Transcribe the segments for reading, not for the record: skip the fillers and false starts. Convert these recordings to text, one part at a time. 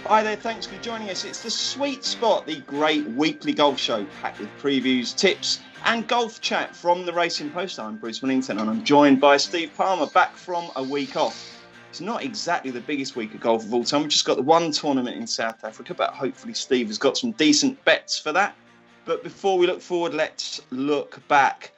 Hi there, thanks for joining us. It's The Sweet Spot, the great weekly golf show packed with previews, tips and golf chat from the Racing Post. I'm Bruce Millington and I'm joined by Steve Palmer, back from a week off. It's not exactly the biggest week of golf of all time. We've just got the one tournament in South Africa, but hopefully Steve has got some decent bets for that. But before we look forward, let's look back.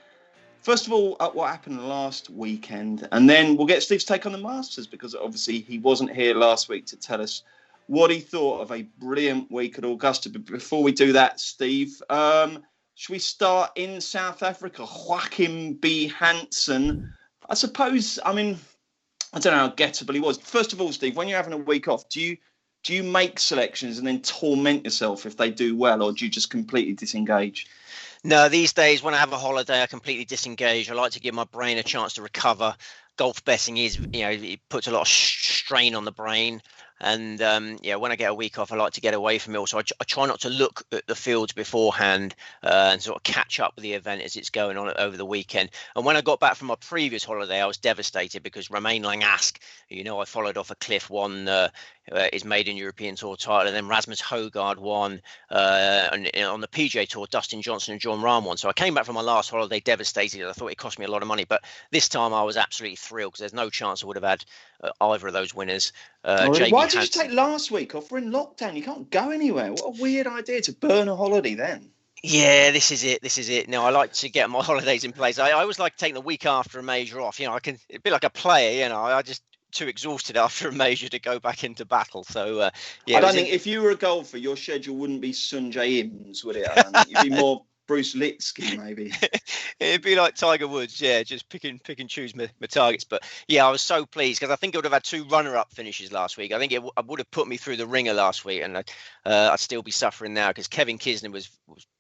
First of all, at what happened last weekend, and then we'll get Steve's take on the Masters, because obviously he wasn't here last week to tell us what he thought of a brilliant week at Augusta. But before we do that, Steve, should we start in South Africa? Joachim B. Hanson. I suppose, I don't know how gettable he was. First of all, Steve, when you're having a week off, do you make selections and then torment yourself if they do well, or do you just completely disengage? No, these days when I have a holiday, I completely disengage. I like to give my brain a chance to recover. Golf betting is, it puts a lot of strain on the brain. And when I get a week off, I like to get away from it. Also, I try not to look at the fields beforehand and sort of catch up with the event as it's going on over the weekend. And when I got back from my previous holiday, I was devastated because Romain Langasque, I followed off a cliff, won his maiden European Tour title, and then Rasmus Højgaard won on the PGA Tour. Dustin Johnson and Jon Rahm won. So I came back from my last holiday devastated. I thought it cost me a lot of money, but this time I was absolutely thrilled because there's no chance I would have had either of those winners. Why did you take last week off? We're in lockdown. You can't go anewhere. What a weird idea to burn a holiday then. Yeah, this is it. No, I like to get my holidays in place. I always like taking the week after a major off. I can be like a player. I just too exhausted after a major to go back into battle. So I don't think if you were a golfer, your schedule wouldn't be Sunjay Ims, would it? You'd be more Bruce Litsky, maybe. It'd be like Tiger Woods, just pick and choose my targets. But yeah, I was so pleased because I think I would have had two runner-up finishes last week. I think it would have put me through the ringer last week, and I'd still be suffering now because Kevin Kisner was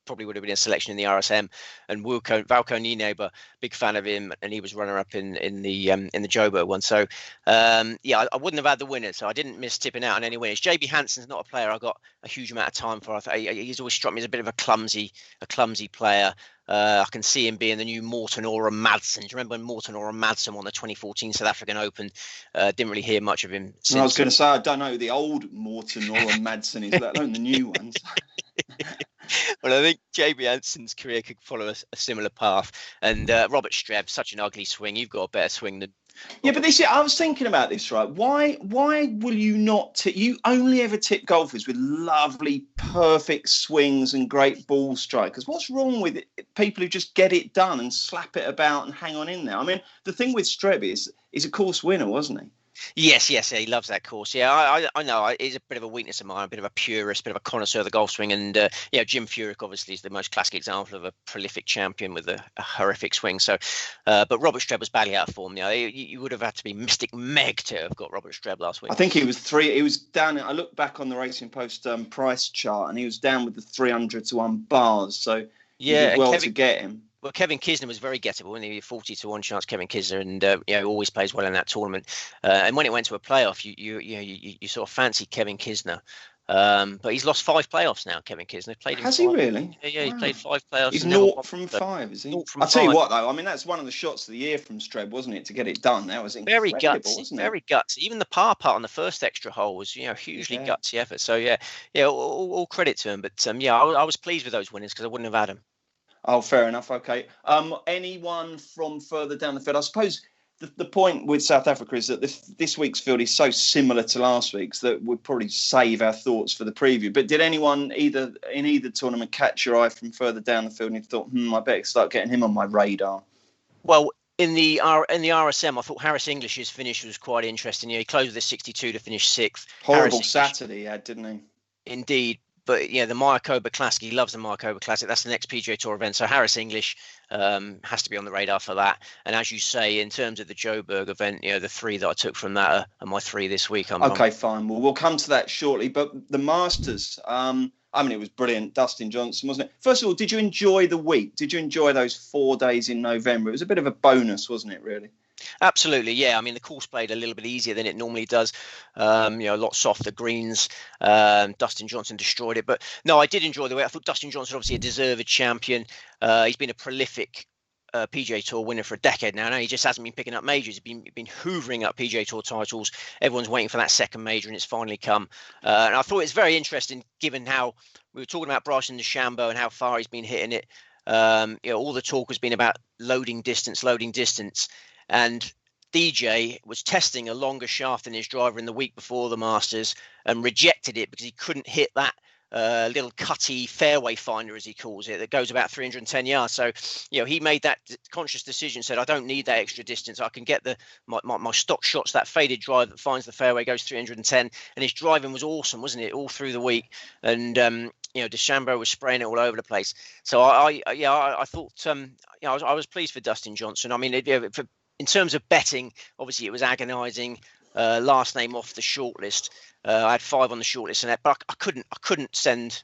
probably would have been a selection in the RSM, and Valko Nienhaber, big fan of him, and he was runner-up in the Joburg one. So I wouldn't have had the winner, so I didn't miss tipping out on any winners. JB Hanson's not a player I got a huge amount of time for. He's always struck me as a bit of a clumsy player. I can see him being the new Morten Oram Madsen. Do you remember when Morten Oram Madsen won the 2014 South African Open? Didn't really hear much of him since. I was going to say, I don't know who the old Morten Oram Madsen is, let alone the new ones. Well, I think JB Hanson's career could follow a similar path. And Robert Streb, such an ugly swing. You've got a better swing than. Yeah, but I was thinking about this, right? Why will you not tip? You only ever tip golfers with lovely, perfect swings and great ball strikers. What's wrong with people who just get it done and slap it about and hang on in there? The thing with Streb is he's a course winner, wasn't he? Yes, he loves that course. Yeah, I know. It's a bit of a weakness of mine, a bit of a purist, a bit of a connoisseur of the golf swing. And, Jim Furyk obviously is the most classic example of a prolific champion with a horrific swing. So, but Robert Streb was badly out of form. You would have had to be Mystic Meg to have got Robert Streb last week. I think he was He was down. I look back on the Racing Post price chart, and he was down with the 300-1 bars. So yeah, did well to get him. Well, Kevin Kisner was very gettable, and he 40-1 chance Kevin Kisner, and always plays well in that tournament. And when it went to a playoff, you sort of fancy Kevin Kisner, but he's lost 5 playoffs now. Kevin Kisner played. Has he really? Yeah, he played 5 playoffs. He's 0 from 5, is he? I'll tell you what, though. That's one of the shots of the year from Streb, wasn't it? To get it done, that was incredible, wasn't it? Very gutsy. Even the par putt on the first extra hole was, hugely gutsy effort. So all credit to him. But I was pleased with those winners because I wouldn't have had them. Oh, fair enough. Okay. Anyone from further down the field? I suppose the point with South Africa is that this week's field is so similar to last week's that we'd probably save our thoughts for the preview. But did anyone in either tournament catch your eye from further down the field and you thought, I better start getting him on my radar? Well, in the RSM, I thought Harris English's finish was quite interesting. He closed with a 62 to finish 6th. Horrible Saturday he had, didn't he? Indeed. But the Mayakoba Classic, he loves the Mayakoba Classic. That's the next PGA Tour event. So Harris English has to be on the radar for that. And as you say, in terms of the Joburg event, the 3 that I took from that are my 3 this week. Okay, fine. Well, we'll come to that shortly. But the Masters, it was brilliant. Dustin Johnson, wasn't it? First of all, did you enjoy the week? Did you enjoy those 4 days in November? It was a bit of a bonus, wasn't it, really? Absolutely, yeah. The course played a little bit easier than it normally does. A lot softer greens. Dustin Johnson destroyed it. But no, I did enjoy the way. I thought Dustin Johnson, obviously a deserved champion. He's been a prolific PGA Tour winner for a decade now. He just hasn't been picking up majors. He's been hoovering up PGA Tour titles. Everyone's waiting for that second major, and it's finally come. And I thought it's very interesting, given how we were talking about Bryson DeChambeau and how far he's been hitting it. All the talk has been about loading distance, and DJ was testing a longer shaft than his driver in the week before the Masters and rejected it because he couldn't hit that little cutty fairway finder, as he calls it, that goes about 310 yards. So, he made that conscious decision, said, I don't need that extra distance. I can get my stock shots, that faded drive that finds the fairway, goes 310. And his driving was awesome, wasn't it, all through the week? And, DeChambeau was spraying it all over the place. So I thought, I was pleased for Dustin Johnson. I mean, in terms of betting, obviously it was agonising. Last name off the shortlist. I had 5 on the shortlist, but I couldn't send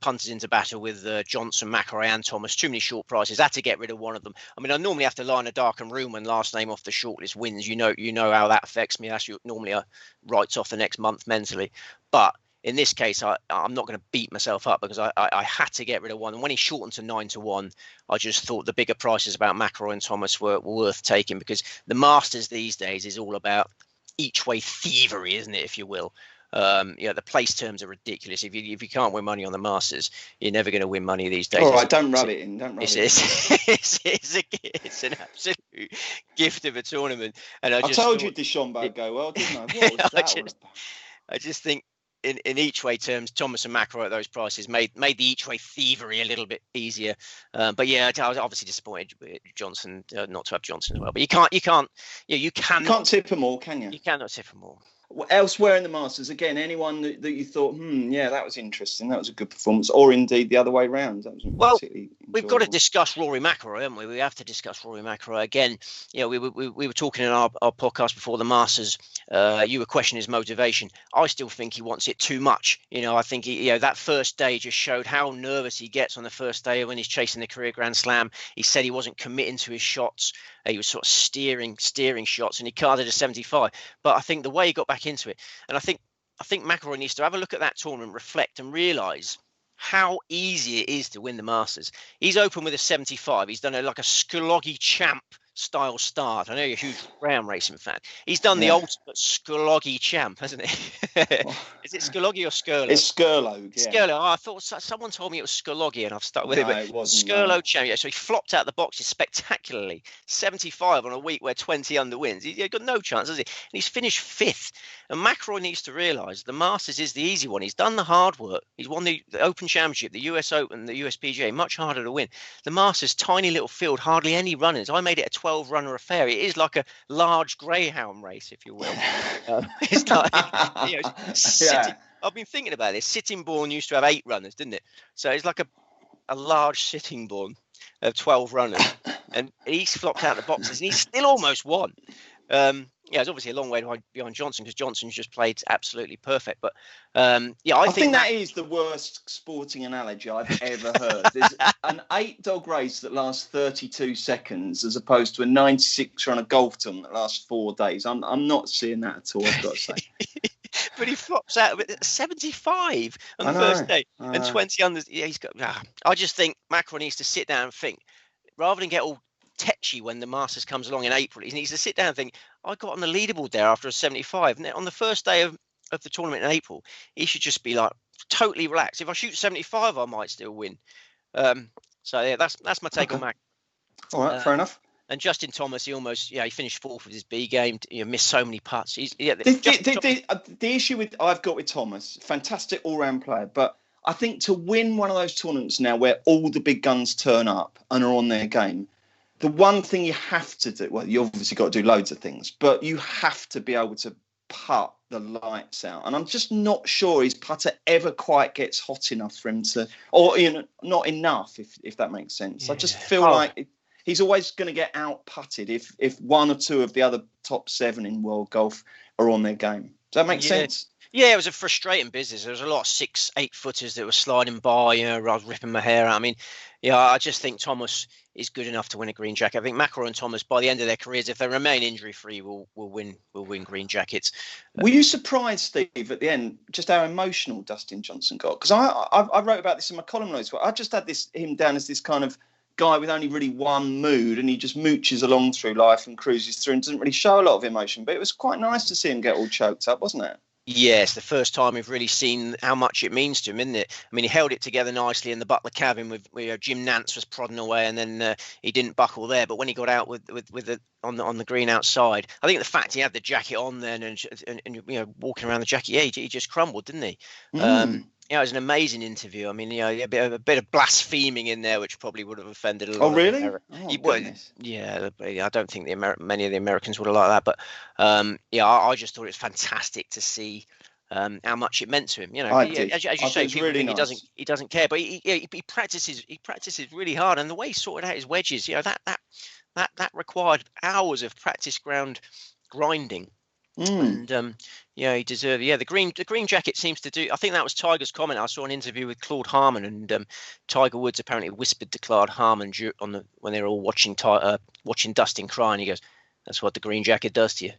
punters into battle with Johnson, McIlroy, and Thomas. Too many short prices. I had to get rid of one of them. I mean, I normally have to lie in a darkened room when last name off the shortlist wins. You know how that affects me. That's normally writes off the next month mentally. But in this case, I'm not going to beat myself up because I had to get rid of one. And when he shortened to 9-1, I just thought the bigger prices about McIlroy and Thomas were worth taking, because the Masters these days is all about each way thievery, isn't it, if you will? The place terms are ridiculous. If you can't win money on the Masters, you're never going to win money these days. All right, don't rub it in. It's an absolute gift of a tournament. And I told you DeChambeau would go well, didn't I? What was that? I just think in each way terms, Thomas and McIlroy at those prices made the each way thievery a little bit easier. But yeah, I was obviously disappointed with Johnson not to have Johnson as well. But you can't tip them all, can you? You cannot tip them all. Elsewhere in the Masters, again, anyone that you thought, that was interesting, that was a good performance, or indeed the other way round. We've got to discuss Rory McIlroy, haven't we? We have to discuss Rory McIlroy again. We were talking in our podcast before the Masters. You were questioning his motivation. I still think he wants it too much. I think that first day just showed how nervous he gets on the first day when he's chasing the career Grand Slam. He said he wasn't committing to his shots. He was sort of steering shots, and he carded a 75. But I think the way he got back into it, and I think McIlroy needs to have a look at that tournament, reflect, and realise how easy it is to win the Masters. He's opened with a 75. He's done like a Skuloggy champ style start. I know you're a huge round racing fan. He's done the ultimate Skuloggy champ, hasn't he? Is it Skuloggy or Skurlo? It's Skurlo. Yeah. Skurlo. Oh, I thought someone told me it was Skuloggy, and I've stuck with it. But it wasn't. Skurlo champ. Yeah, so he flopped out the boxes spectacularly. 75 on a week where 20 under wins. He's got no chance, has he? And he's finished 5th. And McIlroy needs to realise the Masters is the easy one. He's done the hard work. He's won the Open Championship, the US Open, the USPGA, much harder to win. The Masters, tiny little field, hardly any runners. I made it a 12-runner affair. It is like a large greyhound race, if you will. It's like, I've been thinking about this. Sittingbourne used to have 8 runners, didn't it? So it's like a large Sittingbourne of 12 runners. And he's flopped out the boxes, and he's still almost won. It's obviously a long way behind Johnson, because Johnson's just played absolutely perfect. But I think that is the worst sporting analogy I've ever heard. There's an 8-dog race that lasts 32 seconds as opposed to a 96-runner golf tournament that lasts 4 days. I'm not seeing that at all, I've got to say. But he flops out of it 75 on the first day and 20 under. Yeah, he's got. I just think McIlroy needs to sit down and think, rather than get all tetchy when the Masters comes along in April. He needs to sit down and think, I got on the leaderboard there after a 75. And on the first day of the tournament in April, he should just be like totally relaxed. If I shoot 75, I might still win. So yeah, that's my take on Mac. All right, fair enough. And Justin Thomas, he almost, he finished 4th with his B game. Missed so many putts. The issue I've got with Thomas, fantastic all-round player, but I think to win one of those tournaments now where all the big guns turn up and are on their game, the one thing you have to do, well, you obviously got to do loads of things, but you have to be able to putt the lights out. And I'm just not sure his putter ever quite gets hot enough for him to, or not enough, if that makes sense. Yeah. I just feel like he's always going to get out putted if one or two of the other top 7 in world golf are on their game. Does that make sense? Yeah, it was a frustrating business. There was a lot of 6-8 footers that were sliding by. I was ripping my hair out. I mean, I just think Thomas is good enough to win a green jacket. I think McIlroy and Thomas, by the end of their careers, if they remain injury free, will win green jackets. Were you surprised, Steve, at the end, just how emotional Dustin Johnson got? Because I wrote about this in my column notes. I just had him down as this kind of guy with only really one mood, and he just mooches along through life and cruises through and doesn't really show a lot of emotion. But it was quite nice to see him get all choked up, wasn't it? Yes, the first time we've really seen how much it means to him, isn't it? I mean, he held it together nicely in the Butler cabin with Jim Nance was prodding away, and then he didn't buckle there. But when he got out with the on the green outside, I think the fact he had the jacket on then and walking around the jacket, he just crumbled, didn't he? It was an amazing interview. I mean, a bit of blaspheming in there, which probably would have offended a lot. Oh, really? I don't think many of the Americans would have liked that. But I just thought it was fantastic to see how much it meant to him. As you say, people really think nice. he doesn't care, but he practices really hard, and the way he sorted out his wedges, that required hours of practice ground grinding. And he deserved it. The green jacket seems to do. I think that was Tiger's comment. I saw an interview with Claude Harmon, and Tiger Woods apparently whispered to Claude Harmon when they were all watching Dustin cry, and he goes, "That's what the green jacket does to you."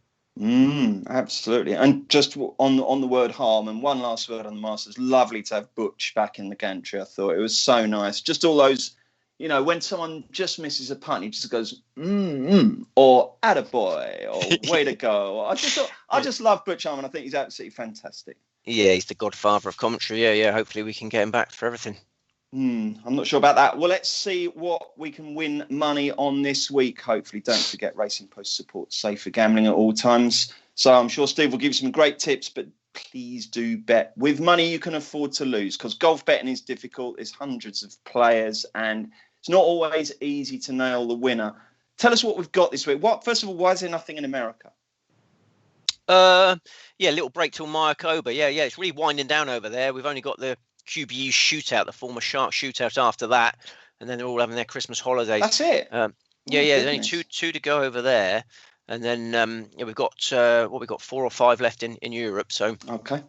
Absolutely. And just on the word Harmon, one last word on the Masters. Lovely to have Butch back in the gantry. I thought it was so nice. Just all those. When someone just misses a punt, he just goes, or attaboy, or way to go. I just love Butch Harmon. I think he's absolutely fantastic. Yeah, he's the godfather of commentary. Yeah. Hopefully we can get him back for everything. I'm not sure about that. Well, let's see what we can win money on this week. Hopefully, don't forget Racing Post supports safer gambling at all times. So I'm sure Steve will give you some great tips, but please do bet with money you can afford to lose, because golf betting is difficult. There's hundreds of players, and it's not always easy to nail the winner. Tell us what we've got this week. First of all, why is there nothing in America? Little break till Mayakoba. Yeah, it's really winding down over there. We've only got the QBU shootout, the former Shark shootout after that, and then they're all having their Christmas holidays. That's it. There's only two to go over there, and then we've got 4 or 5 left in Europe. So okay,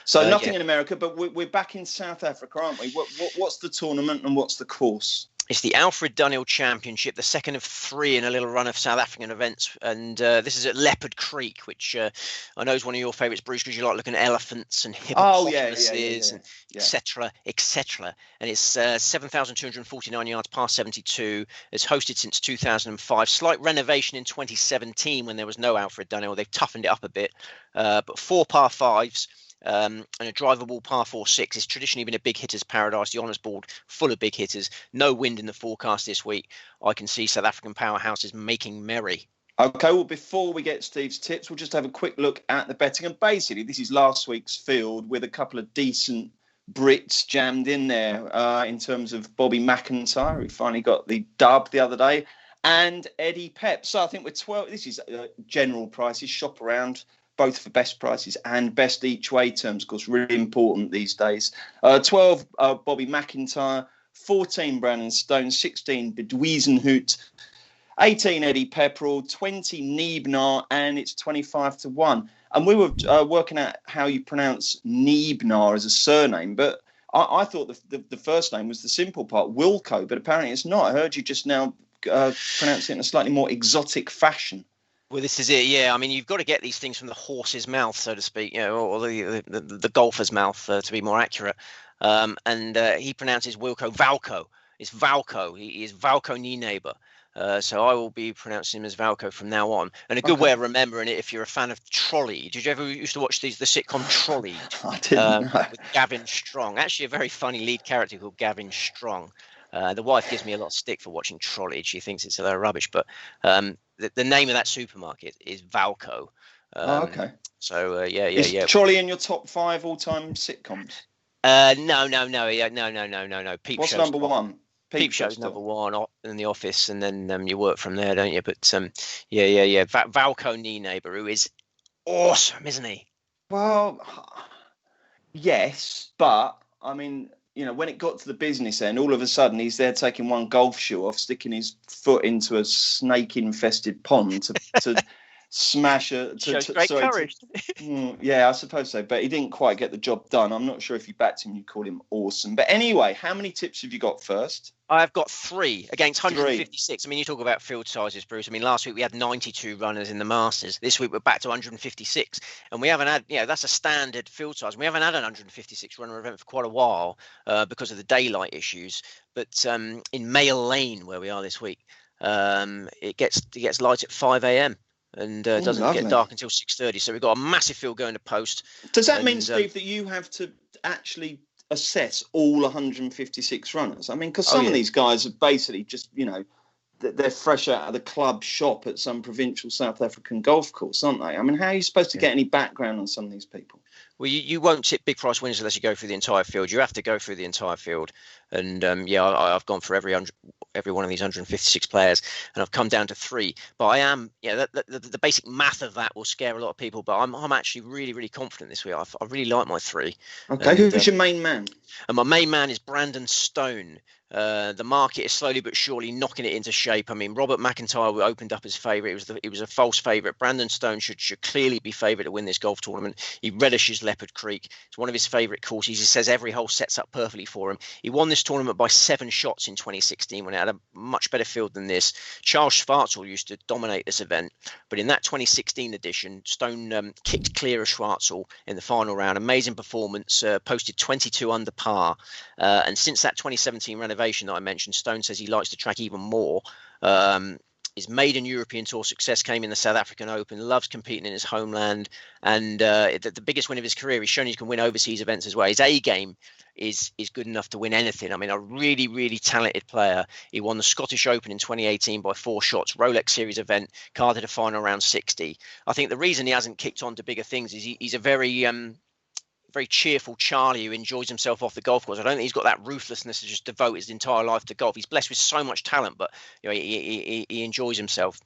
so nothing in America, but we're back in South Africa, aren't we? What's the tournament and what's the course? It's the Alfred Dunhill Championship, the second of 3 in a little run of South African events. And this is at Leopard Creek, which I know is one of your favourites, Bruce, because you like looking at elephants and hippopotamuses, and et cetera, et cetera. And it's 7,249 yards, par 72. It's hosted since 2005. Slight renovation in 2017 when there was no Alfred Dunhill. They've toughened it up a bit. But 4 par 5s. And a drivable par 4-6. It's traditionally been a big hitters paradise. The honours board full of big hitters. No wind in the forecast this week. I can see South African powerhouses making merry. Okay, well, before we get Steve's tips, we'll just have a quick look at the betting. And basically, this is last week's field with a couple of decent Brits jammed in there in terms of Bobby McIntyre, who finally got the dub the other day, and Eddie Pep. So I think we're 12. This is general prices. Shop around. Both for best prices and best each way terms, of course, really important these days. 12, Bobby McIntyre, 14, Brandon Stone, 16, Bedwezenhout, 18, Eddie Pepperell, 20, Niebnar, and it's 25-1. And we were working out how you pronounce Niebnar as a surname, but I thought the first name was the simple part, Wilco, but apparently it's not. I heard you just now pronounce it in a slightly more exotic fashion. Well, this is it. Yeah, I mean, you've got to get these things from the horse's mouth, so to speak, or the golfer's mouth, to be more accurate. And he pronounces Wilco Valco. It's Valco. He is Valco Nienaber. So I will be pronouncing him as Valco from now on. And a good way of remembering it, if you're a fan of Trolley. Did you ever used to watch the sitcom Trolley? I didn't. With Gavin Strong. Actually, a very funny lead character called Gavin Strong. The wife gives me a lot of stick for watching Trolley. She thinks it's a lot of rubbish, but the name of that supermarket is Valco. Okay. So is Trolley in your top 5 all-time sitcoms? No. Peep What's number 1? Peep Show's number 1 in The Office, and then you work from there, don't you? But Valco Nienaber, who is awesome, isn't he? Well, yes, but I mean, when it got to the business end, all of a sudden he's there taking one golf shoe off, sticking his foot into a snake-infested pond smasher. Shows great courage. Yeah, I suppose so. But he didn't quite get the job done. I'm not sure if you backed him, you call him awesome. But anyway, how many tips have you got first? I've got 3 against 156. I mean, you talk about field sizes, Bruce. I mean, last week we had 92 runners in the Masters. This week we're back to 156. And we haven't had, that's a standard field size. We haven't had an 156 runner event for quite a while because of the daylight issues. But in Mail Lane, where we are this week, it gets light at 5 a.m. and doesn't get dark until 6:30. So we've got a massive field going to post. Does that mean, Steve, that you have to actually assess all 156 runners? I mean, because some of these guys are basically just, they're fresh out of the club shop at some provincial South African golf course, aren't they? I mean, how are you supposed to get any background on some of these people? Well, you won't tip big price winners unless you go through the entire field. You have to go through the entire field. And I've gone for every one of these 156 players, and I've come down to 3. But I am, the basic math of that will scare a lot of people. But I'm actually really, really confident this week. I really like my 3. Okay, who's your main man? And my main man is Brandon Stone. The market is slowly but surely knocking it into shape. I mean, Robert McIntyre opened up as favourite. It was a false favourite. Brandon Stone should clearly be favourite to win this golf tournament. He relishes Leopard Creek. It's one of his favourite courses. He says every hole sets up perfectly for him. He won this tournament by 7 shots in 2016 when it had a much better field than this. Charles Schwartzel used to dominate this event, but in that 2016 edition, Stone kicked clear of Schwartzel in the final round. Amazing performance, posted 22 under par, and since that 2017 renovation that I mentioned, Stone says he likes the track even more. His maiden European Tour success came in the South African Open, loves competing in his homeland, and the biggest win of his career. He's shown he can win overseas events as well. His A game is good enough to win anything. I mean, a really, really talented player. He won the Scottish Open in 2018 by 4 shots, Rolex Series event, carded a final round 60. I think the reason he hasn't kicked on to bigger things is he's a very cheerful Charlie who enjoys himself off the golf course. I don't think he's got that ruthlessness to just devote his entire life to golf. He's blessed with so much talent, but he enjoys himself.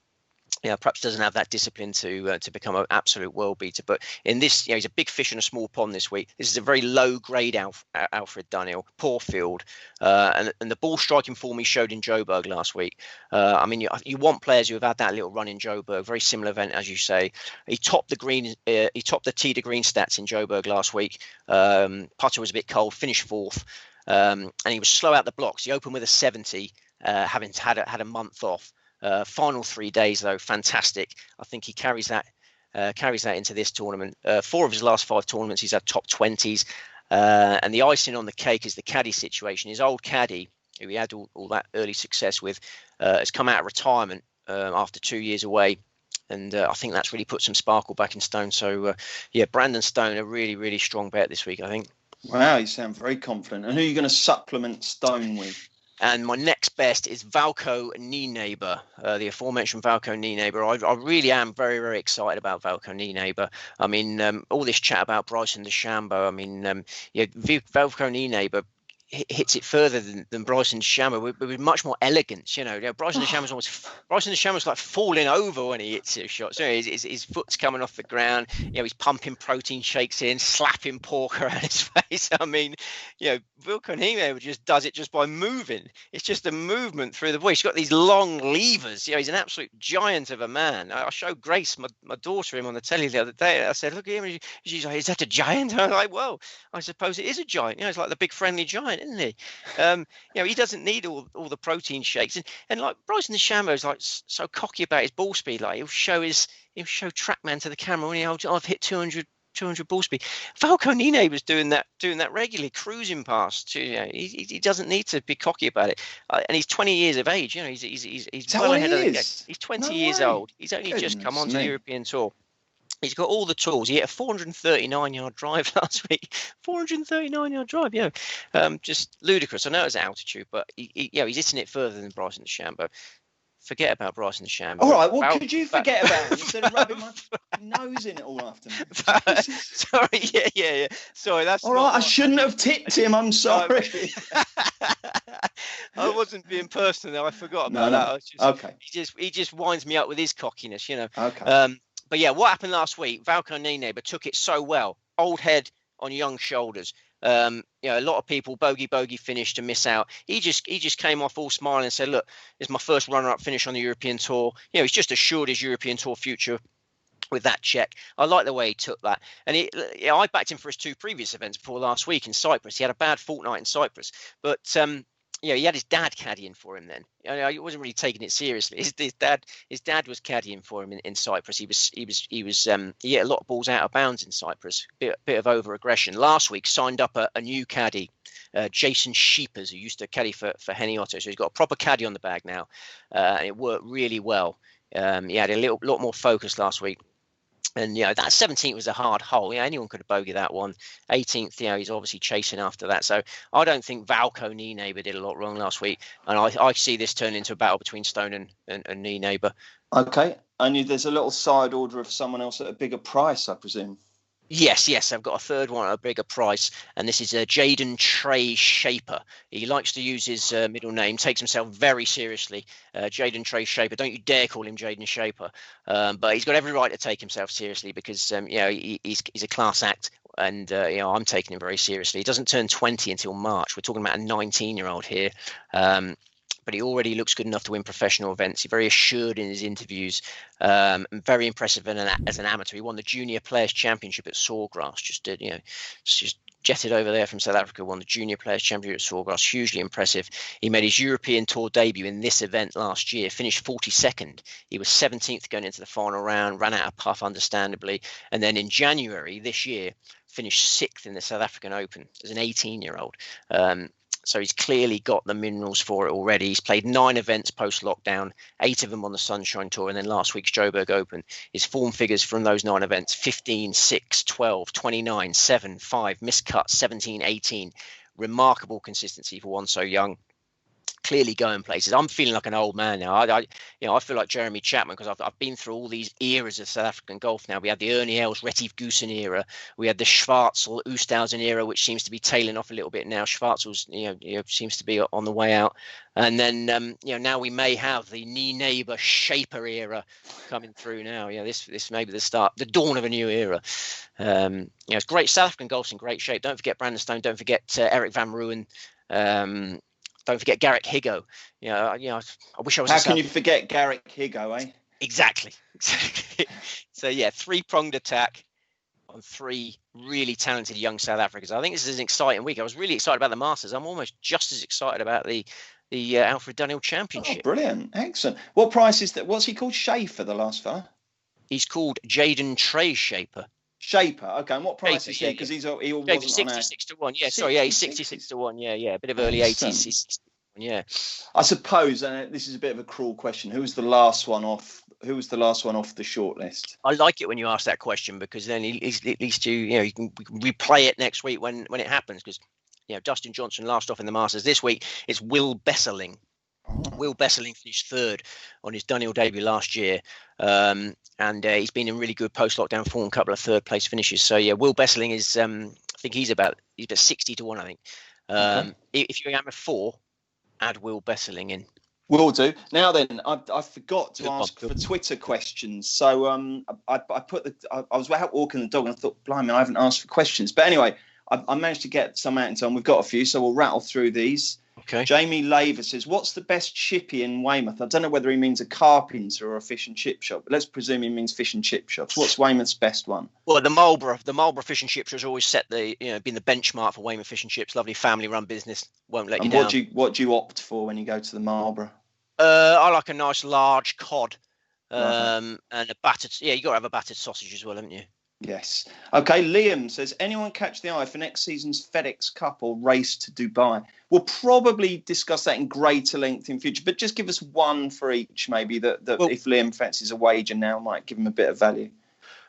Perhaps doesn't have that discipline to become an absolute world beater. But in this, he's a big fish in a small pond this week. This is a very low grade Alfred Dunhill, poor field, and the ball striking form he showed in Joburg last week. I mean, you want players who have had that little run in Joburg, very similar event as you say. He topped the tee to green stats in Joburg last week. Putter was a bit cold, finished 4th, and he was slow out the blocks. He opened with a 70, having had a month off. Final 3 days though, fantastic. I think he carries that into this tournament. 4 of his last 5 tournaments, he's had top 20s. And the icing on the cake is the caddy situation. His old caddy, who he had all that early success with, has come out of retirement after 2 years away. And I think that's really put some sparkle back in Stone. So, Brandon Stone, a really, really strong bet this week, I think. Wow, you sound very confident. And who are you going to supplement Stone with? And my next best is Valco Nienhaber, the aforementioned Valco Nienhaber. I really am very, very excited about Valco Nienhaber. I mean, all this chat about Bryson DeChambeau. I mean, Valco Nienhaber hits it further than Bryson DeChambeau with much more elegance. Bryson DeChambeau's like falling over when he hits his shots. His foot's coming off the ground. He's pumping protein shakes in, slapping pork around his face. I mean, Valco Nienhaber just does it just by moving. It's just a movement through the voice. He's got these long levers. He's an absolute giant of a man. I showed Grace, my daughter, him on the telly the other day. I said, look at him. She's like, is that a giant? I'm like, well, I suppose it is a giant. It's like the big friendly giant, isn't he? He doesn't need all the protein shakes, and like Bryson DeChambeau is like so cocky about his ball speed. Like he'll show TrackMan to the camera when I've hit 200 ball speed. Valco Nienhaber's doing that regularly, cruising past. He doesn't need to be cocky about it, and he's 20 years of age. He's well ahead of the game. He's 20 years old. He's only just come onto the European Tour. He's got all the tools. He hit a 439-yard drive last week. 439-yard drive, just ludicrous. I know it's altitude, but he's hitting it further than Bryson DeChambeau. Forget about Bryson DeChambeau. All right, well, could you forget about him instead of rubbing my nose in it all afternoon? Sorry, yeah. Sorry, that's all right. I shouldn't have tipped him. I'm sorry. I wasn't being personal, though. I forgot about that. Okay. He just winds me up with his cockiness, Okay. But what happened last week? Valco Nienhaber took it so well. Old head on young shoulders. A lot of people bogey finish to miss out. He just came off all smiling and said, "Look, it's my first runner-up finish on the European Tour. He's just assured his European Tour future with that check. I like the way he took that. And I backed him for his 2 previous events before last week in Cyprus. He had a bad fortnight in Cyprus, but he had his dad caddying for him then. He wasn't really taking it seriously. His dad was caddying for him in Cyprus. He hit a lot of balls out of bounds in Cyprus. Bit of over aggression. Last week signed up a new caddy, Jason Sheepers, who used to caddy for Henny Otto. So he's got a proper caddy on the bag now, and it worked really well. He had a lot more focus last week. And that 17th was a hard hole. Anyone could have bogeyed that one. 18th, he's obviously chasing after that. So I don't think Valco Knee Neighbour did a lot wrong last week. And I see this turn into a battle between Stone and Knee Neighbour. Okay. And there's a little side order of someone else at a bigger price, I presume. Yes. I've got a third one at a bigger price, and this is Jaden Trey Shaper. He likes to use his middle name, takes himself very seriously. Jaden Trey Shaper. Don't you dare call him Jaden Shaper. But he's got every right to take himself seriously because he's a class act, and I'm taking him very seriously. He doesn't turn 20 until March. We're talking about a 19-year-old here. But he already looks good enough to win professional events. He's very assured in his interviews, and very impressive as an amateur. He won the Junior Players Championship at Sawgrass. Just jetted over there from South Africa, won the Junior Players Championship at Sawgrass. Hugely impressive. He made his European Tour debut in this event last year, finished 42nd. He was 17th going into the final round, ran out of puff, understandably. And then in January this year, finished 6th in the South African Open as an 18-year-old. So he's clearly got the minerals for it already. He's played 9 events post-lockdown, 8 of them on the Sunshine Tour, and then last week's Joburg Open. His form figures from those 9 events, 15, 6, 12, 29, 7, 5, miscut, 17, 18. Remarkable consistency for one so young. Clearly going places. I'm feeling like an old man now. I feel like Jeremy Chapman because I've been through all these eras of South African golf now. We had the Ernie Els, Retief Goosen era. We had the Schwartzel, Oosthuizen era, which seems to be tailing off a little bit now. Schwartzel's seems to be on the way out. And then now we may have the Knee Neighbour Shaper era coming through now. This may be the dawn of a new era. It's great. South African golf's in great shape. Don't forget Brandon Stone. Don't forget Eric Van Rooyen. Don't forget Garrick Higgo. I wish I was. How can you forget Garrick Higgo, eh? Exactly. So 3-pronged attack on 3 really talented young South Africans. I think this is an exciting week. I was really excited about the Masters. I'm almost just as excited about the Alfred Dunhill Championship. Oh, brilliant! Excellent. What price is that? What's he called? Schaefer, the last fella. He's called Jaden Trey Shaper. Shaper, okay. And what price is he? Because he wasn't 66 to 1. Yeah, sorry, he's 66 to 1. Yeah, a bit of early 80s. Yeah. I suppose, and this is a bit of a cruel question. Who was the last one off? Who was the last one off the shortlist? I like it when you ask that question because then at least you can replay it next week when it happens. Because Dustin Johnson last off in the Masters this week. It's Will Besserling. Will Besserling finished 3rd on his Dunhill debut last year, and he's been in really good post-lockdown form, a couple of 3rd place finishes. So Will Besserling is, I think he's about 60 to 1. I think. Okay. If you're at 4, add Will Besserling in. Will do. Now then, I forgot to ask for Twitter questions. So I was out walking the dog and I thought, blimey, I haven't asked for questions. But anyway, I managed to get some out in time. We've got a few, so we'll rattle through these. Okay. Jamie Laver says, what's the best chippy in Weymouth? I don't know whether he means a carpenter or a fish and chip shop, but let's presume he means fish and chip shops. What's Weymouth's best one? Well, the Marlborough Fish and Chips has always set been the benchmark for Weymouth Fish and Chips. Lovely family-run business, won't let you down. What do you opt for when you go to the Marlborough? I like a nice large cod, and a battered. Yeah, you got to have a battered sausage as well, haven't you? Yes. Okay, Liam says, anyone catch the eye for next season's FedEx Cup or race to Dubai? We'll probably discuss that in greater length in future, but just give us one for each, maybe, that if Liam fancies a wager now, might give him a bit of value.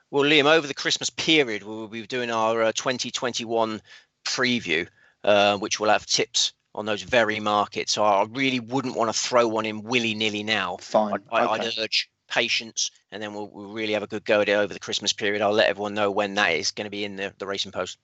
Well, Liam, over the Christmas period, we'll be doing our 2021 preview, which will have tips on those very markets. So I really wouldn't want to throw one in willy-nilly now. Fine. I'd urge patience, and then we'll really have a good go at it over the Christmas period. I'll let everyone know when that is going to be in the Racing Post.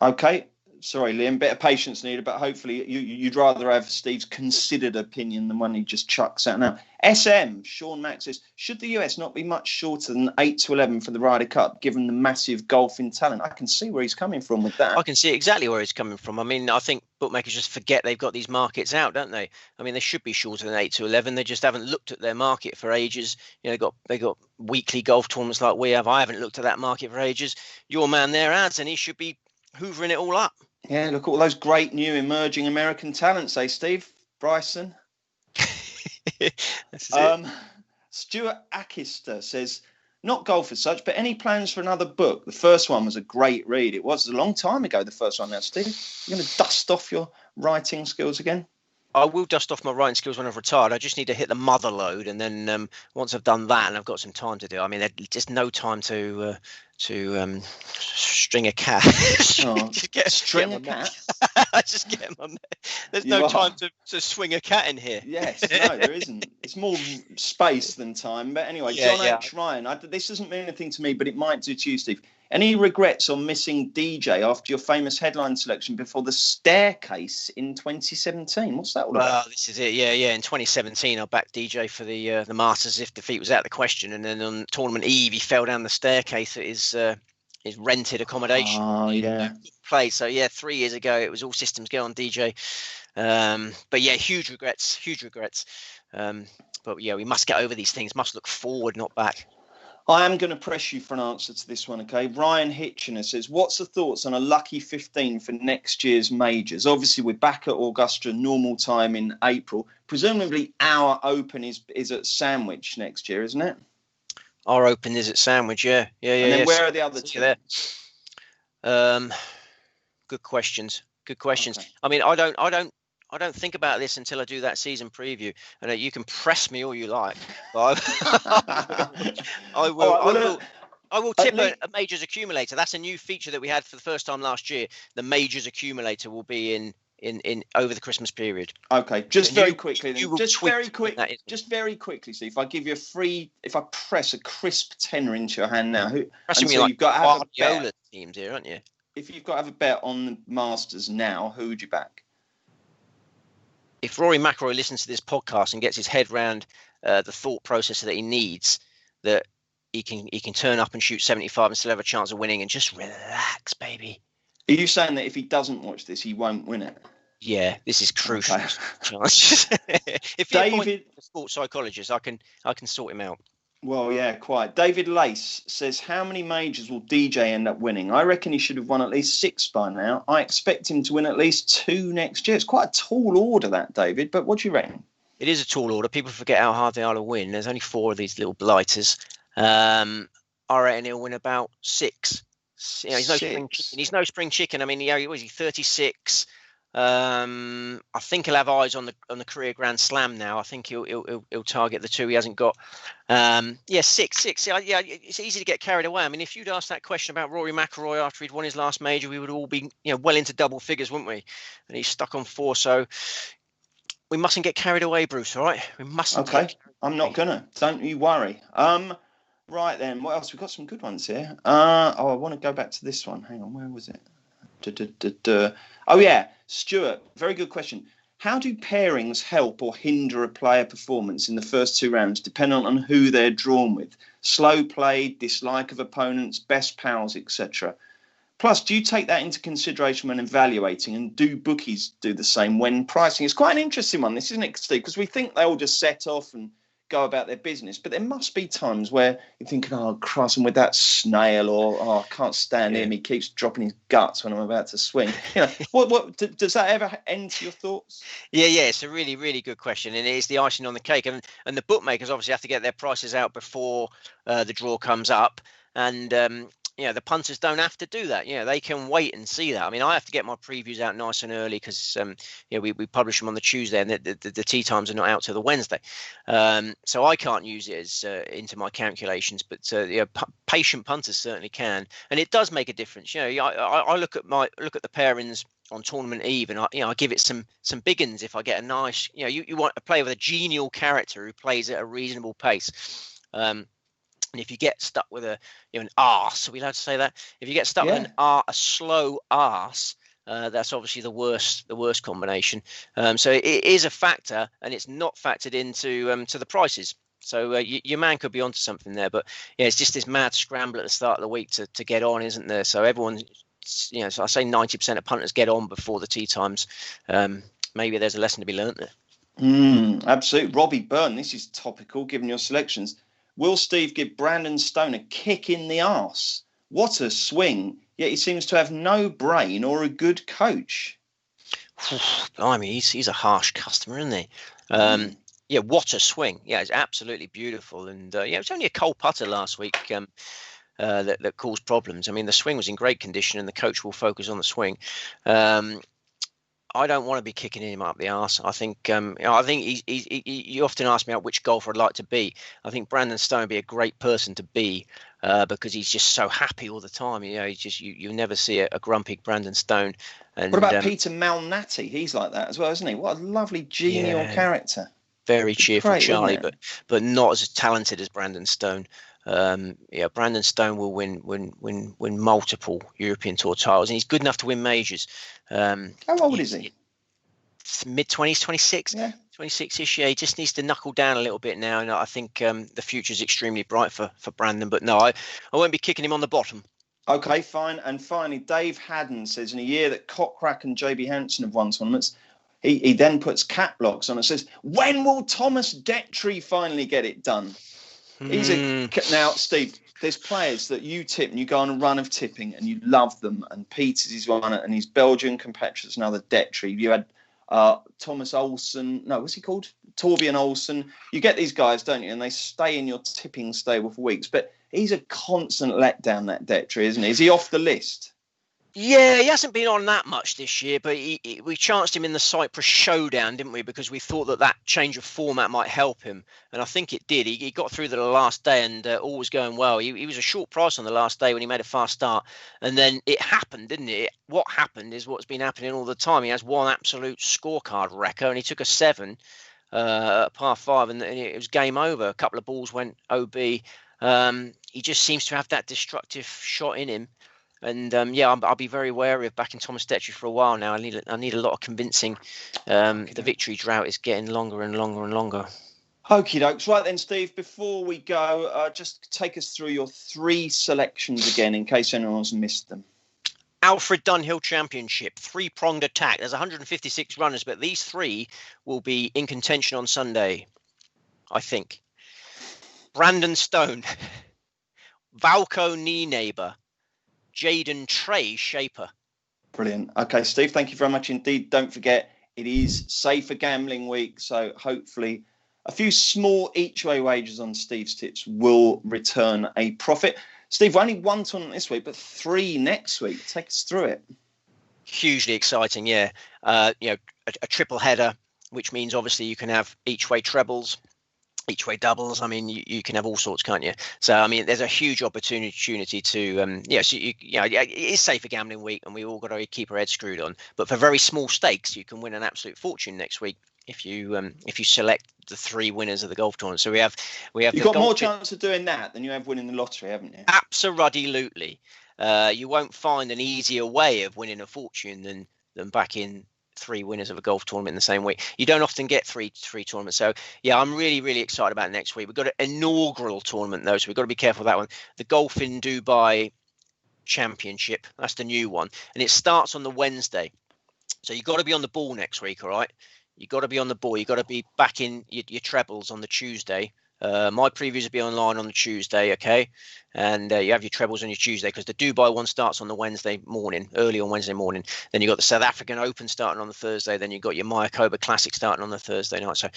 Okay. Sorry, Liam, bit of patience needed, but hopefully you'd rather have Steve's considered opinion than one he just chucks out now. SM, Sean Max says, should the US not be much shorter than 8 to 11 for the Ryder Cup, given the massive golfing talent? I can see where he's coming from with that. I can see exactly where he's coming from. I mean, I think bookmakers just forget they've got these markets out, don't they? I mean, they should be shorter than 8 to 11. They just haven't looked at their market for ages. You know, they got weekly golf tournaments like we have. I haven't looked at that market for ages. Your man there, Hanson, he should be hoovering it all up. Yeah, look at all those great new emerging American talents, Steve? Bryson. Stuart Ackister says, not golf as such, but any plans for another book? The first one was a great read. It was a long time ago, the first one now, Steve. You're going to dust off your writing skills again? I will dust off my writing skills when I've retired. I just need to hit the mother load, and then once I've done that and I've got some time to do, I mean, there's just no time to string a cat. String a cat? I just get my. There's no time to swing a cat in here. Yes, no, there isn't. It's more space than time. But anyway, John H. Ryan, this doesn't mean anything to me, but it might do to you, Steve. Any regrets on missing DJ after your famous headline selection before the staircase in 2017? What's that all about? Well, this is it. Yeah. In 2017, I backed DJ for the Masters if defeat was out of the question, and then on tournament eve, he fell down the staircase at his rented accommodation. Oh, yeah. Played. So, 3 years ago, it was all systems go on DJ. But, yeah, huge regrets. But, yeah, we must get over these things, must look forward, not back. I am going to press you for an answer to this one, okay? Ryan Hitchener says, what's the thoughts on a lucky 15 for next year's majors? Obviously, we're back at Augusta normal time in April. Presumably, our Open is at Sandwich next year, isn't it? Our Open is at Sandwich, yeah. And then where are the other two? There. Good questions. Okay. I mean, I don't think about this until I do that season preview. And you can press me all you like. But I will tip a majors accumulator. That's a new feature that we had for the first time last year. The majors accumulator will be in over the Christmas period. Okay, just very quickly, see if I give you if I press a crisp tenner into your hand now, you've got to have a bet. Teams here, aren't you? If you've got to have a bet on the Masters now, who would you back? If Rory McIlroy listens to this podcast and gets his head around the thought process that he needs, that he can turn up and shoot 75 and still have a chance of winning, and just relax, baby. Are you saying that if he doesn't watch this, he won't win it? Yeah, this is crucial. Okay. If David, a sports psychologist, I can sort him out. Well, yeah, quite. David Lace says, how many majors will DJ end up winning? I reckon he should have won at least 6 by now. I expect him to win at least 2 next year. It's quite a tall order, that, David, but what do you reckon? It is a tall order. People forget how hard they are to win. There's only 4 of these little blighters. I reckon he'll win about 6. You know, he's no spring chicken. I mean, was he 36? I think he'll have eyes on the career Grand Slam now. I think he'll target the 2 he hasn't got. 6. Yeah, it's easy to get carried away. I mean, if you'd asked that question about Rory McIlroy after he'd won his last major, we would all be well into double figures, wouldn't we? And he's stuck on 4. So we mustn't get carried away, Bruce. All right, we mustn't. Okay, I'm not gonna. Don't you worry. Right then, what else? We've got some good ones here. I want to go back to this one. Hang on, where was it? Oh yeah, Stuart, very good question. How do pairings help or hinder a player performance in the first 2 rounds, depending on who they're drawn with? Slow play, dislike of opponents, best pals, etc. Plus, do you take that into consideration when evaluating, and do bookies do the same when pricing? It's quite an interesting one, this, isn't it, Steve? Because we think they all just set off and go about their business, but there must be times where you're thinking, oh Christ, I'm with that snail, or I can't stand him, he keeps dropping his guts when I'm about to swing. What does that ever enter your thoughts? Yeah, it's a really, really good question, and it is the icing on the cake, and the bookmakers obviously have to get their prices out before the draw comes up, and the punters don't have to do that. They can wait and see that. I mean, I have to get my previews out nice and early because we publish them on the Tuesday, and the tee times are not out till the Wednesday, so I can't use it as into my calculations. But patient punters certainly can, and it does make a difference. I look at the pairings on tournament eve, and I give it some big uns if I get a nice. You want a player with a genial character who plays at a reasonable pace. And if you get stuck with an arse, are we allowed to say that? If you get stuck with a slow arse, that's obviously the worst combination. So it is a factor, and it's not factored into to the prices. So your man could be onto something there, but it's just this mad scramble at the start of the week to get on, isn't there? So everyone So I say 90% of punters get on before the tee times. Maybe there's a lesson to be learnt there. Absolutely. Robbie Byrne, this is topical given your selections. Will Steve give Brandon Stone a kick in the arse? What a swing, yet he seems to have no brain or a good coach. Blimey, he's a harsh customer, isn't he? Yeah, what a swing. Yeah, it's absolutely beautiful. And it was only a cold putter last week that caused problems. I mean, the swing was in great condition and the coach will focus on the swing. I don't want to be kicking him up the arse. I think you often ask me which golfer I'd like to be. I think Brandon Stone would be a great person to be because he's just so happy all the time. He's just you never see a grumpy Brandon Stone. And, what about Peter Malnati? He's like that as well, isn't he? What a lovely genial character. Very cheerful, Charlie, but not as talented as Brandon Stone. Brandon Stone will win multiple European Tour titles, and he's good enough to win majors. How old is he? Mid-20s, 26. Yeah. 26-ish. Yeah, he just needs to knuckle down a little bit now, and I think the future is extremely bright for Brandon. But no, I won't be kicking him on the bottom. Okay, fine. And finally, Dave Haddon says in a year that Cockrack and JB Hanson have won tournaments, he then puts cap locks on and says, when will Thomas Detry finally get it done? Now, Steve, there's players that you tip and you go on a run of tipping and you love them. And Peters is one, and his Belgian compatriots another Detry. You had Thomas Olsen. No, what's he called? Torbjorn Olsen. You get these guys, don't you? And they stay in your tipping stable for weeks. But he's a constant letdown, that Detry, isn't he? Is he off the list? Yeah, he hasn't been on that much this year, but we chanced him in the Cyprus Showdown, didn't we? Because we thought that change of format might help him. And I think it did. He got through the last day and all was going well. He was a short price on the last day when he made a fast start. And then it happened, didn't it? What happened is what's been happening all the time. He has one absolute scorecard wrecker and he took a 7 at par 5 and it was game over. A couple of balls went OB. He just seems to have that destructive shot in him. And I'll be very wary of backing Thomas Detry for a while now. I need a lot of convincing. The victory drought is getting longer and longer and longer. Okie dokes. Right then, Steve, before we go, just take us through your 3 selections again in case anyone's missed them. Alfred Dunhill Championship, 3-pronged attack. There's 156 runners, but these 3 will be in contention on Sunday, I think. Brandon Stone, Valco Knee Neighbour, Jaden Trey Shaper. Brilliant. Okay, Steve, thank you very much indeed. Don't forget, it is safer gambling week, so hopefully a few small each-way wagers on Steve's tips will return a profit. Steve, only 1 tournament this week, but 3 next week. Take us through it. Hugely exciting, yeah. A triple header, which means obviously you can have each-way trebles, each-way doubles. I mean, you can have all sorts, can't you? So, I mean, there's a huge opportunity to, it is safer gambling week, and we all got to keep our heads screwed on. But for very small stakes, you can win an absolute fortune next week if you select the 3 winners of the golf tournament. So we have. You've got more chance of doing that than you have winning the lottery, haven't you? Absolutely. You won't find an easier way of winning a fortune than backing 3 winners of a golf tournament in the same week. You don't often get three tournaments. So yeah, I'm really, really excited about next week. We've got an inaugural tournament though, so we've got to be careful of that one. The Golf in Dubai Championship, that's the new one. And it starts on the Wednesday. So you've got to be on the ball next week, all right? You've got to be on the ball. You've got to be back in your trebles on the Tuesday. My previews will be online on the Tuesday, okay? And you have your trebles on your Tuesday because the Dubai one starts on the Wednesday morning, early on Wednesday morning. Then you've got the South African Open starting on the Thursday. Then you've got your Mayakoba Classic starting on the Thursday night. So,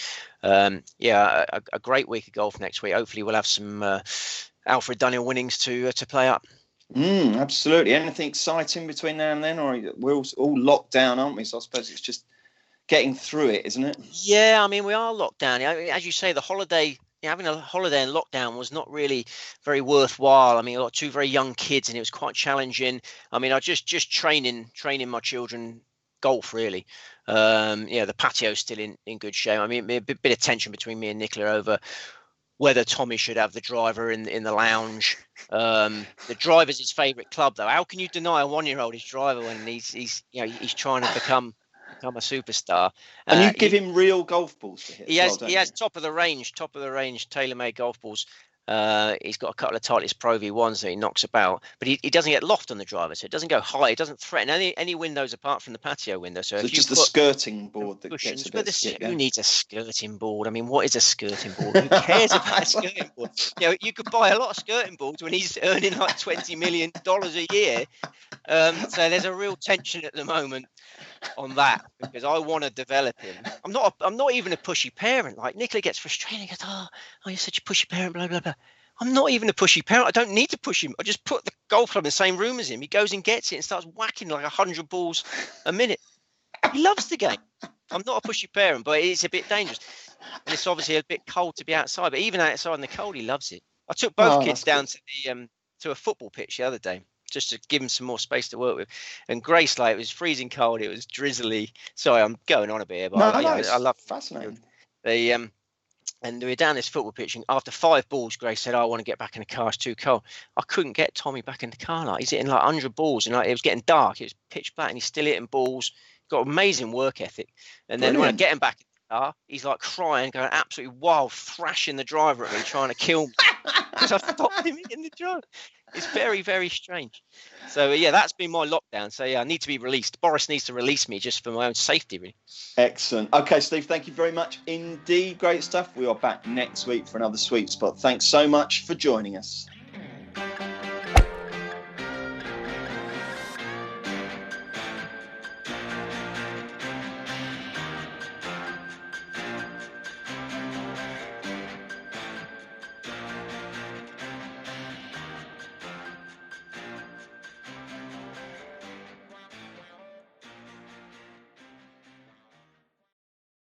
a great week of golf next week. Hopefully we'll have some Alfred Dunhill winnings to play up. Absolutely. Anything exciting between now and then? Or we're all locked down, aren't we? So I suppose it's just getting through it, isn't it? Yeah, I mean, we are locked down. As you say, the holiday... having a holiday in lockdown was not really very worthwhile. I mean, I got 2 very young kids and it was quite challenging. I mean, I just training my children golf, really. The patio's still in good shape. I mean, a bit of tension between me and Nicola over whether Tommy should have the driver in the lounge. The driver's his favourite club, though. How can you deny a 1-year-old his driver when he's trying to become a superstar? And you give him real golf balls to hit. He has top of the range tailor-made golf balls. He's got a couple of Titleist Pro V1s that he knocks about, but he doesn't get loft on the driver, so it doesn't go high. It doesn't threaten any windows apart from the patio window. So if it's you just the skirting board that cushions, gets a bit skip, who needs a skirting board? I mean, what is a skirting board? Who cares about a skirting board? You know, you could buy a lot of skirting boards when he's earning like $20 million a year. So there's a real tension at the moment on that, because I want to develop him. I'm not even a pushy parent. Like Nicola gets frustrated and goes, oh, you're such a pushy parent, blah blah blah. I'm not even a pushy parent. I don't need to push him. I just put the golf club in the same room as him. He goes and gets it and starts whacking like 100 balls a minute. He loves the game. I'm not a pushy parent, but it's a bit dangerous, and it's obviously a bit cold to be outside. But even outside in the cold, he loves it. I took both kids down to a football pitch the other day, just to give him some more space to work with. And Grace, like, it was freezing cold, it was drizzly. Sorry, I'm going on a bit here, but I love fascinating. And we were down this football pitch, and after 5 balls, Grace said, I want to get back in the car, it's too cold. I couldn't get Tommy back in the car. Like, he's hitting like 100 balls, and like, it was getting dark, it was pitch black, and he's still hitting balls. He's got amazing work ethic. And then when I get him back in the car, he's like crying, going absolutely wild, thrashing the driver at me, trying to kill me because I stopped him in the drive. It's very, very strange. So, yeah, that's been my lockdown. So, yeah, I need to be released. Boris needs to release me just for my own safety, really. Excellent. Okay, Steve, thank you very much indeed. Great stuff. We are back next week for another Sweet Spot. Thanks so much for joining us.